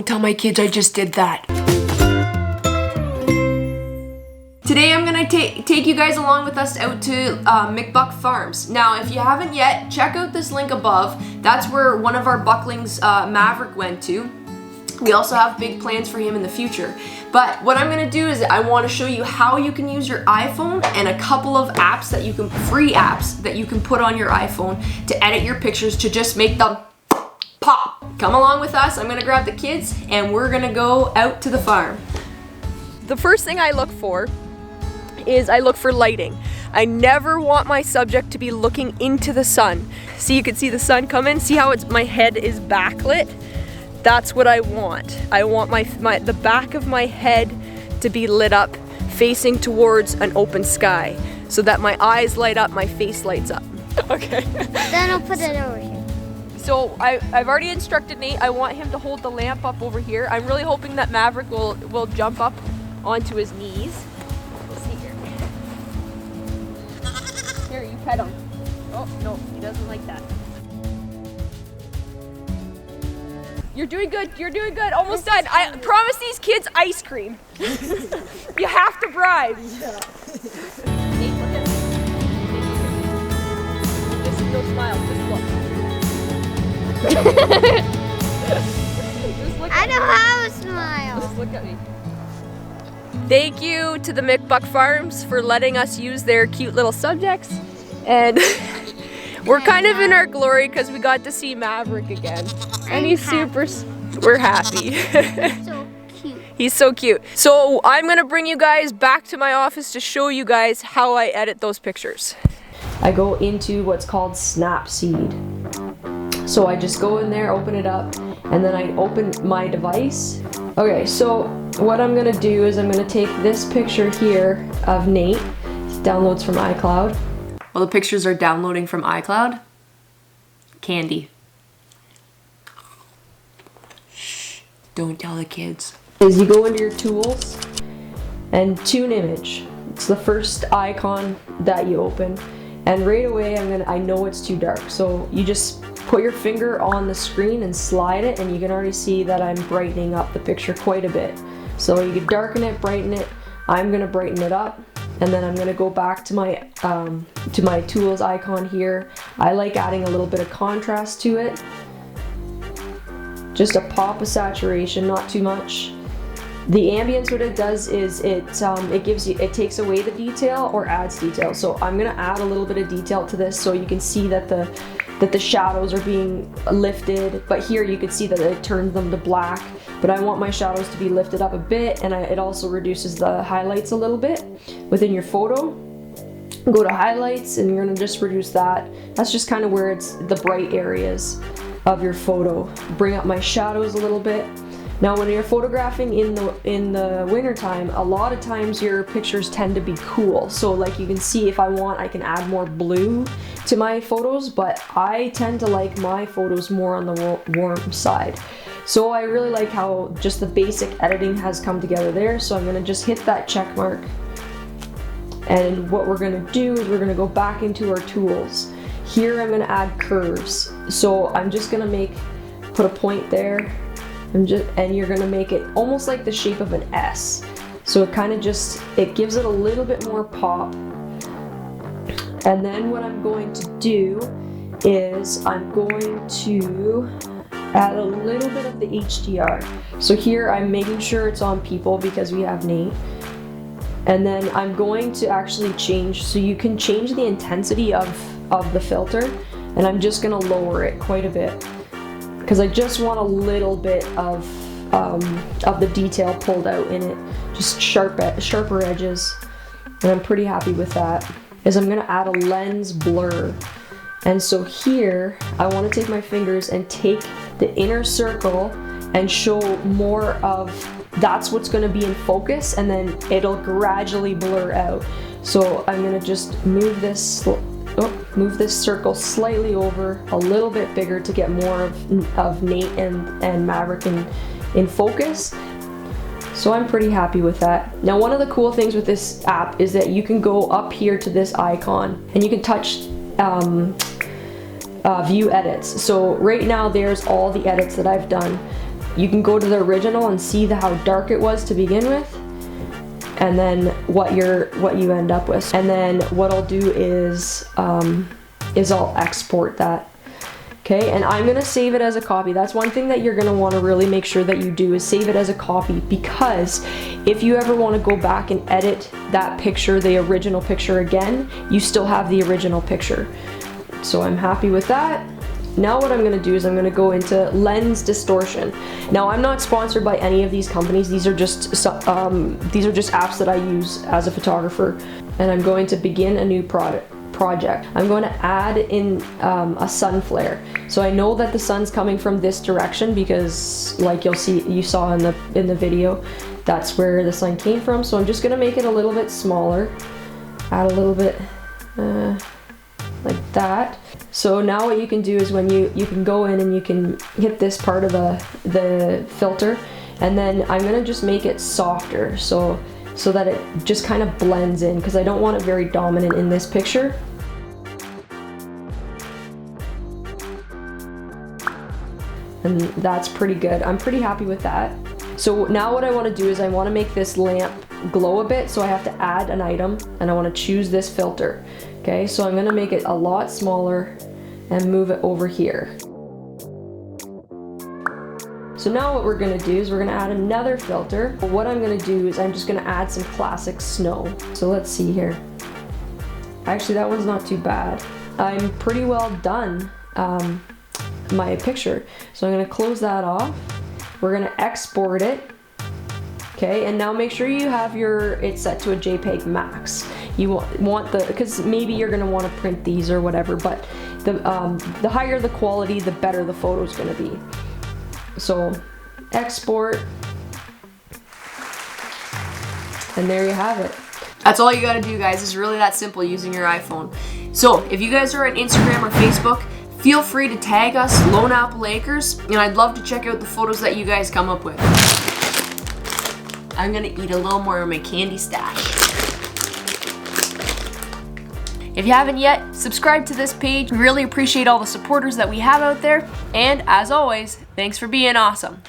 Don't tell my kids I just did that. Today I'm gonna take you guys along with us out to McBuck Farms. Now, if you haven't yet, check out this link above. That's where one of our bucklings, Maverick, went to. We also have big plans for him in the future. But what I'm gonna do is I wanna show you how you can use your iPhone and a couple of apps that you can, free apps that you can put on your iPhone to edit your pictures to just make them pop. Come along with us. I'm gonna grab the kids and we're gonna go out to the farm. The first thing I look for is I look for lighting. I never want my subject to be looking into the sun. See, you can see the sun come in. See how my head is backlit? That's what I want. I want the back of my head to be lit up facing towards an open sky so that my eyes light up, my face lights up. Okay. Then I'll put it over here. So I've already instructed Nate. I want him to hold the lamp up over here. I'm really hoping that Maverick will jump up onto his knees. Let's see here. Here, you pet him. Oh, no, he doesn't like that. You're doing good, you're doing good, almost done. I promise these kids ice cream. You have to bribe. Yeah. Nate, look at me. Just don't smile, just look. I don't have a smile. Just look at me. Thank you to the McBuck Farms for letting us use their cute little subjects. And we're kind of in our glory because we got to see Maverick again. And he's super, we're happy. So cute. He's so cute. So I'm gonna bring you guys back to my office to show you guys how I edit those pictures. I go into what's called Snapseed. So I just go in there, open it up, and then I open my device. Okay, so what I'm gonna do is I'm gonna take this picture here of Nate. It downloads from iCloud. Well, the pictures are downloading from iCloud. Candy. Shh, don't tell the kids. Is you go into your tools and tune image. It's the first icon that you open. And right away I know it's too dark. So you just put your finger on the screen and slide it and you can already see that I'm brightening up the picture quite a bit. So you can darken it, brighten it. I'm gonna brighten it up. And then I'm gonna go back to my tools icon here. I like adding a little bit of contrast to it. Just a pop of saturation, not too much. The ambience, what it does is it takes away the detail or adds detail. So I'm gonna add a little bit of detail to this so you can see that the shadows are being lifted, but here you can see that it turns them to black. But I want my shadows to be lifted up a bit, and it also reduces the highlights a little bit within your photo. Go to highlights, and you're gonna just reduce that. That's just kind of where it's the bright areas of your photo. Bring up my shadows a little bit. Now, when you're photographing in the winter time, a lot of times your pictures tend to be cool. So like you can see, if I want, I can add more blue to my photos, but I tend to like my photos more on the warm side. So I really like how just the basic editing has come together there. So I'm gonna just hit that check mark. And what we're gonna do is we're gonna go back into our tools. Here I'm gonna add curves. So I'm just gonna put a point there. And you're gonna make it almost like the shape of an S. So it kind of it gives it a little bit more pop. And then what I'm going to do is I'm going to add a little bit of the HDR. So here I'm making sure it's on people because we have Nate. And then I'm going to actually change, so you can change the intensity of the filter. And I'm just gonna lower it quite a bit, because I just want a little bit of the detail pulled out in it, just sharper edges, and I'm pretty happy with that. Is I'm gonna add a lens blur, and so here I want to take my fingers and take the inner circle and show more of that's what's going to be in focus, and then it'll gradually blur out. So I'm gonna just move this circle slightly over, a little bit bigger to get more of Nate and Maverick in focus. So I'm pretty happy with that. Now, one of the cool things with this app is that you can go up here to this icon and you can touch view edits. So right now there's all the edits that I've done. you can go to the original and see how dark it was to begin with, and then what you end up with. And then what I'll do is I'll export that. Okay, and I'm gonna save it as a copy. That's one thing that you're gonna wanna really make sure that you do, is save it as a copy, because if you ever wanna go back and edit that picture, the original picture again, you still have the original picture. So I'm happy with that. Now what I'm gonna do is I'm gonna go into lens distortion. Now I'm not sponsored by any of these companies. These are just apps that I use as a photographer. And I'm going to begin a new project. I'm going to add in a sun flare. So I know that the sun's coming from this direction because, like you saw in the video, that's where the sun came from. So I'm just going to make it a little bit smaller, add a little bit like that. So now what you can do is when you can go in and you can hit this part of the filter, and then I'm going to just make it softer so that it just kind of blends in, because I don't want it very dominant in this picture. And that's pretty good. I'm pretty happy with that. So now what I want to do is I want to make this lamp glow a bit, so I have to add an item, and I want to choose this filter. Okay, so I'm going to make it a lot smaller and move it over here. So now what we're going to do is we're going to add another filter. What I'm going to do is I'm just going to add some classic snow. So let's see here. Actually, that one's not too bad. I'm pretty well done my picture. So I'm going to close that off. We're going to export it. Okay, and now make sure you have it set to a JPEG max. You want because maybe you're going to want to print these or whatever, but the higher the quality, the better the photo's going to be. So export, and there you have it. That's all you gotta do, guys. It's really that simple using your iPhone. So if you guys are on Instagram or Facebook, feel free to tag us, Lone Apple Acres, and I'd love to check out the photos that you guys come up with. I'm gonna eat a little more of my candy stash. If you haven't yet, subscribe to this page. We really appreciate all the supporters that we have out there. And as always, thanks for being awesome.